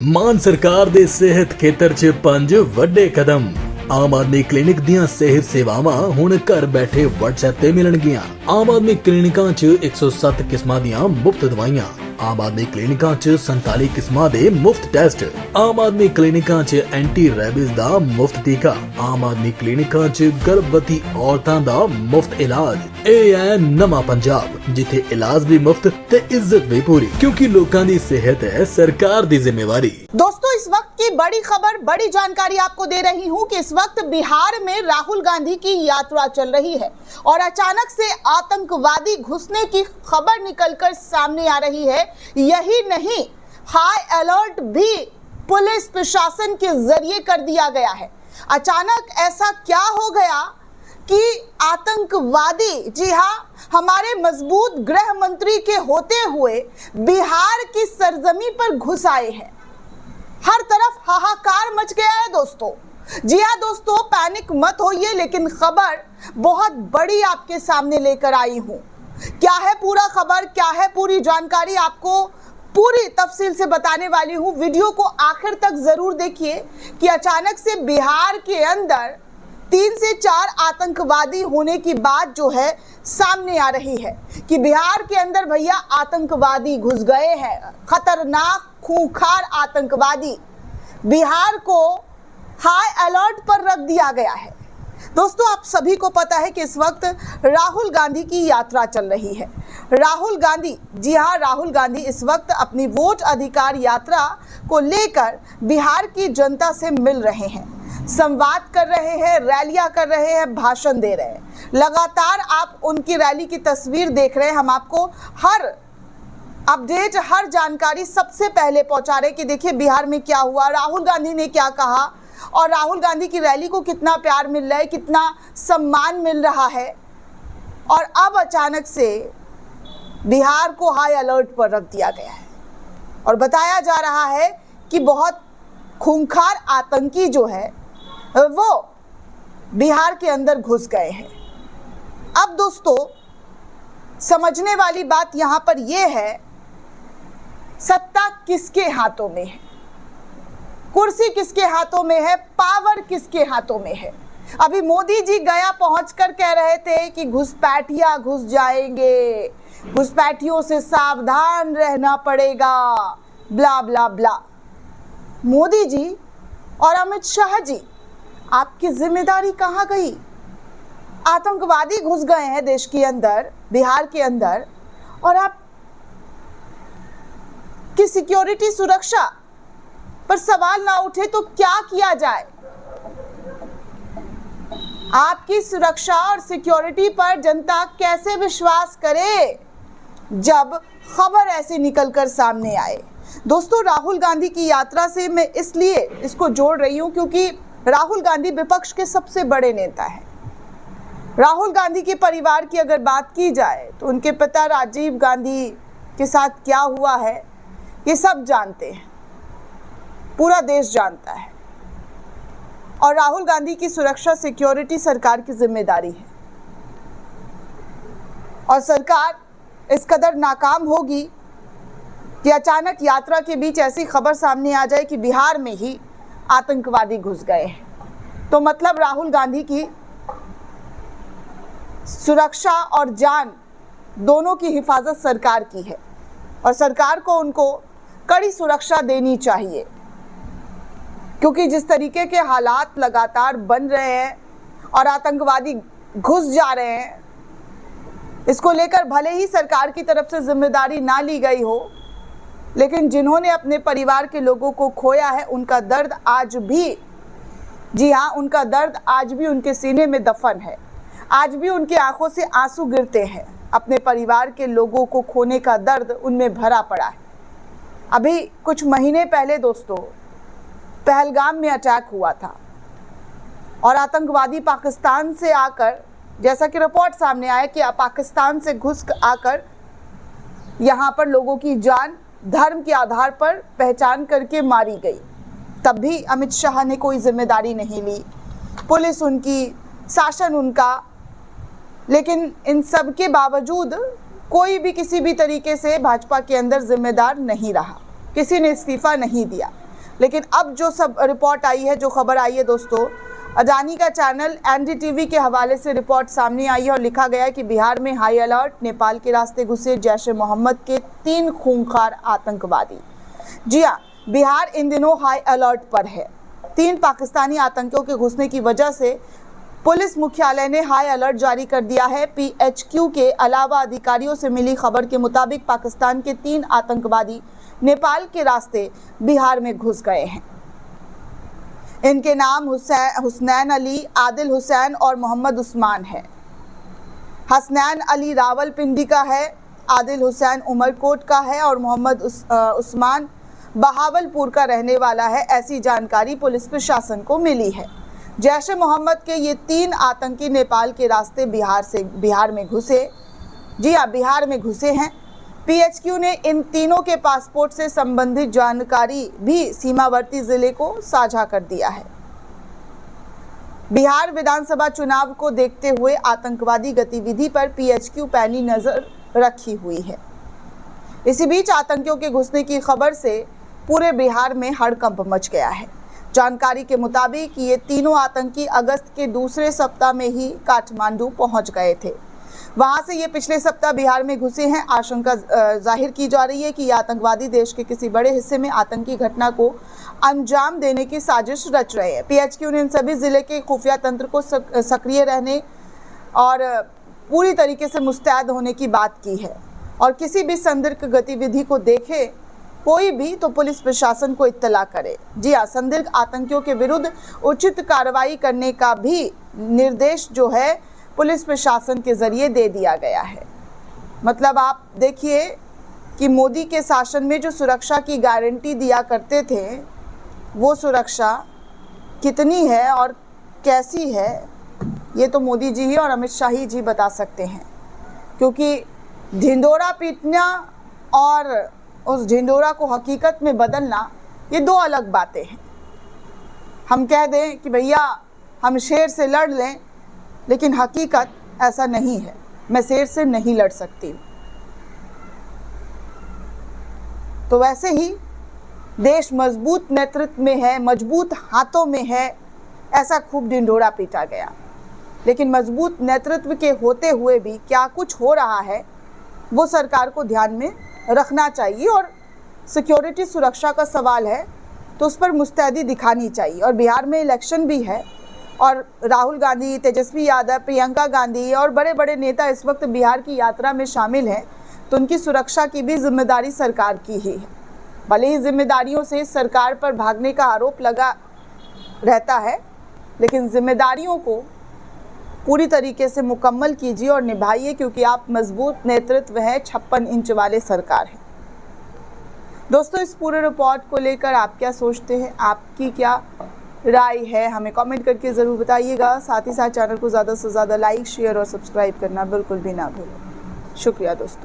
ਮਾਨ ਸਰਕਾਰ ਦੇ ਸਿਹਤ ਖੇਤਰ 'ਚ 5 ਵੱਡੇ ਕਦਮ। ਆਮ ਆਦਮੀ ਕਲੀਨਿਕ ਦੀਆਂ ਸਿਹਤ ਸੇਵਾਵਾਂ ਹੁਣ ਘਰ ਬੈਠੇ WhatsApp ਤੇ ਮਿਲਣਗੀਆਂ। ਆਮ ਆਦਮੀ ਕਲੀਨਿਕਾਂ 'ਚ 107 ਕਿਸਮਾਂ ਦੀਆਂ ਮੁਫਤ ਦਵਾਈਆਂ। ਆਮ ਆਦਮੀ ਕਲੀਨਿਕਾਂ 'ਚ 47 ਕਿਸਮਾਂ ਦੇ ਮੁਫਤ ਟੈਸਟ। ਆਮ ਆਦਮੀ ਕਲੀਨਿਕਾਂ 'ਚ ਐਂਟੀ ਰੈਬਿਸ ਦਾ ਮੁਫਤ ਟੀਕਾ। ਆਮ ਆਦਮੀ ਕਲੀਨਿਕਾਂ 'ਚ ਗਰਭਵਤੀ ਔਰਤਾਂ ਦਾ ਮੁਫਤ ਇਲਾਜ। ਇਹ ਹੈ ਨਵਾਂ ਪੰਜਾਬ, ਜਿੱਥੇ ਇਲਾਜ भी मुफ्त ते इज्जत भी पूरी, क्योंकि लोगों की सेहत है सरकार की जिम्मेवारी। दोस्तों, इस वक्त की बड़ी खबर, बड़ी जानकारी आपको दे रही हूं कि इस वक्त बिहार में राहुल गांधी की यात्रा चल रही है और अचानक से आतंकवादी घुसने की खबर निकलकर सामने आ रही है। यही नहीं, हाई अलर्ट भी पुलिस प्रशासन के जरिए कर दिया गया है। अचानक ऐसा क्या हो गया कि आतंकवादी, जी हाँ, हमारे मजबूत गृह मंत्री के होते हुए बिहार की सरजमी पर घुस आए हैं। हर तरफ हाहाकार मच गया है दोस्तों। जी हाँ दोस्तों, पैनिक मत होइए, लेकिन खबर बहुत बड़ी आपके सामने लेकर आई हूं। क्या है पूरा खबर, क्या है पूरी जानकारी, आपको पूरी तफसील से बताने वाली हूं। वीडियो को आखिर तक जरूर देखिए कि अचानक से बिहार के अंदर 3 से 4 आतंकवादी होने की बात जो है सामने आ रही है कि बिहार के अंदर भैया आतंकवादी घुस गए हैं। खतरनाक खूंखार आतंकवादी। बिहार को हाई अलर्ट पर रख दिया गया है। दोस्तों, आप सभी को पता है कि इस वक्त राहुल गांधी की यात्रा चल रही है। राहुल गांधी, जी हाँ, राहुल गांधी इस वक्त अपनी वोट अधिकार यात्रा को लेकर बिहार की जनता से मिल रहे हैं, संवाद कर रहे हैं, रैलियां कर रहे हैं, भाषण दे रहे हैं। लगातार आप उनकी रैली की तस्वीर देख रहे हैं। हम आपको हर अपडेट, हर जानकारी सबसे पहले पहुंचा रहे हैं कि देखिए बिहार में क्या हुआ, राहुल गांधी ने क्या कहा और राहुल गांधी की रैली को कितना प्यार मिल रहा है, कितना सम्मान मिल रहा है। और अब अचानक से बिहार को हाई अलर्ट पर रख दिया गया है और बताया जा रहा है कि बहुत खूंखार आतंकी जो है वो बिहार के अंदर घुस गए हैं। अब दोस्तों, समझने वाली बात यहां पर यह है, सत्ता किसके हाथों में है, कुर्सी किसके हाथों में है, पावर किसके हाथों में है। अभी मोदी जी गया पहुंचकर कह रहे थे कि घुसपैठिया घुस जाएंगे, घुसपैठियों से सावधान रहना पड़ेगा, ब्ला ब्ला ब्ला। मोदी जी और अमित शाह जी, आपकी जिम्मेदारी कहां गई? आतंकवादी घुस गए हैं देश के अंदर, बिहार के अंदर, और आप की सिक्योरिटी, सुरक्षा पर सवाल ना उठे तो क्या किया जाए? आपकी सुरक्षा और सिक्योरिटी पर जनता कैसे विश्वास करे जब खबर ऐसे निकलकर सामने आए? दोस्तों, राहुल गांधी की यात्रा से मैं इसलिए इसको जोड़ रही हूं क्योंकि राहुल गांधी विपक्ष के सबसे बड़े नेता हैं। राहुल गांधी के परिवार की अगर बात की जाए तो उनके पिता राजीव गांधी के साथ क्या हुआ है ये सब जानते हैं, पूरा देश जानता है। और राहुल गांधी की सुरक्षा, सिक्योरिटी सरकार की जिम्मेदारी है और सरकार इस कदर नाकाम होगी कि अचानक यात्रा के बीच ऐसी खबर सामने आ जाए कि बिहार में ही आतंकवादी घुस गए हैं, तो मतलब राहुल गांधी की सुरक्षा और जान दोनों की हिफाजत सरकार की है और सरकार को उनको कड़ी सुरक्षा देनी चाहिए, क्योंकि जिस तरीके के हालात लगातार बन रहे हैं और आतंकवादी घुस जा रहे हैं, इसको लेकर भले ही सरकार की तरफ से जिम्मेदारी ना ली गई हो, लेकिन जिन्होंने अपने परिवार के लोगों को खोया है उनका दर्द आज भी, जी हाँ, उनका दर्द आज भी उनके सीने में दफन है। आज भी उनकी आंखों से आंसू गिरते हैं। अपने परिवार के लोगों को खोने का दर्द उनमें भरा पड़ा है। अभी कुछ महीने पहले दोस्तों पहलगाम में अटैक हुआ था और आतंकवादी पाकिस्तान से आकर, जैसा कि रिपोर्ट सामने आया कि पाकिस्तान से घुस आकर यहाँ पर लोगों की जान धर्म के आधार पर पहचान करके मारी गई। तब भी अमित शाह ने कोई जिम्मेदारी नहीं ली, पुलिस उनकी, शासन उनका, लेकिन इन सब के बावजूद कोई भी किसी भी तरीके से भाजपा के अंदर जिम्मेदार नहीं रहा, किसी ने इस्तीफा नहीं दिया। लेकिन अब जो सब रिपोर्ट आई है, जो खबर आई है दोस्तों, अडानी का चैनल एनडीटीवी के हवाले से रिपोर्ट सामने आई है और लिखा गया है कि बिहार में हाई अलर्ट, नेपाल के रास्ते घुसे जैश ए मोहम्मद के 3 खूंखार आतंकवादी। जी हाँ, बिहार इन दिनों हाई अलर्ट पर है। 3 पाकिस्तानी आतंकियों के घुसने की वजह से पुलिस मुख्यालय ने हाई अलर्ट जारी कर दिया है। पीएचक्यू के अलावा अधिकारियों से मिली खबर के मुताबिक पाकिस्तान के 3 आतंकवादी नेपाल के रास्ते बिहार में घुस गए हैं। इनके नाम हुसनैन अली, आदिल हुसैन और मोहम्मद उस्मान है। हसनैन अली रावलपिंडी का है, आदिल हुसैन उमरकोट का है और मोहम्मद उस्मान बहावलपुर का रहने वाला है। ऐसी जानकारी पुलिस प्रशासन को मिली है। जैश ए मोहम्मद के ये 3 आतंकी नेपाल के रास्ते बिहार में घुसे। जी हाँ, बिहार में घुसे हैं। पीएचक्यू ने इन तीनों के पासपोर्ट से संबंधित जानकारी भी सीमावर्ती जिले को साझा कर दिया है। बिहार विधानसभा चुनाव को देखते हुए आतंकवादी गतिविधि पर पीएचक्यू पैनी नजर रखी हुई है। इसी बीच आतंकियों के घुसने की खबर से पूरे बिहार में हड़कंप मच गया है। जानकारी के मुताबिक ये तीनों आतंकी अगस्त के दूसरे सप्ताह में ही काठमांडू पहुंच गए थे। वहां से ये पिछले सप्ताह बिहार में घुसे हैं। आशंका जाहिर की जा रही है कि ये आतंकवादी देश के किसी बड़े हिस्से में आतंकी घटना को अंजाम देने की साजिश रच रहे हैं। पीएचक्यू ने इन सभी जिले के खुफिया तंत्र को सक्रिय रहने और पूरी तरीके से मुस्तैद होने की बात की है और किसी भी संदिग्ध गतिविधि को देखे कोई भी तो पुलिस प्रशासन को इत्तला करे। जी हाँ, संदिग्ध आतंकियों के विरुद्ध उचित कार्रवाई करने का भी निर्देश जो है पुलिस प्रशासन के जरिए दे दिया गया है। मतलब आप देखिए कि मोदी के शासन में जो सुरक्षा की गारंटी दिया करते थे, वो सुरक्षा कितनी है और कैसी है, ये तो मोदी जी ही और अमित शाह जी बता सकते हैं। क्योंकि ढिंडोरा पीटना और उस ढिंडोरा को हकीकत में बदलना, ये 2 अलग बातें हैं। हम कह दें कि भैया हम शेर से लड़ लें, लेकिन हकीकत ऐसा नहीं है। मैं शेर से नहीं लड़ सकती। तो वैसे ही देश मजबूत नेतृत्व में है, मजबूत हाथों में है, ऐसा खूब ढिंढोरा पीटा गया। लेकिन मजबूत नेतृत्व के होते हुए भी क्या कुछ हो रहा है वो सरकार को ध्यान में रखना चाहिए और सिक्योरिटी सुरक्षा का सवाल है तो उस पर मुस्तैदी दिखानी चाहिए। और बिहार में इलेक्शन भी है और राहुल गांधी, तेजस्वी यादव, प्रियंका गांधी और बड़े बड़े नेता इस वक्त बिहार की यात्रा में शामिल हैं, तो उनकी सुरक्षा की भी जिम्मेदारी सरकार की ही है। भले ही जिम्मेदारियों से सरकार पर भागने का आरोप लगा रहता है, लेकिन जिम्मेदारियों को पूरी तरीके से मुकम्मल कीजिए और निभाइए, क्योंकि आप मजबूत नेतृत्व है, 56 इंच वाले सरकार है। दोस्तों, इस पूरे रिपोर्ट को लेकर आप क्या सोचते हैं, आपकी क्या राय है, हमें कमेंट करके ज़रूर बताइएगा। साथ ही साथ चैनल को ज़्यादा से ज़्यादा लाइक, शेयर और सब्सक्राइब करना बिल्कुल भी ना भूलें। शुक्रिया दोस्तों।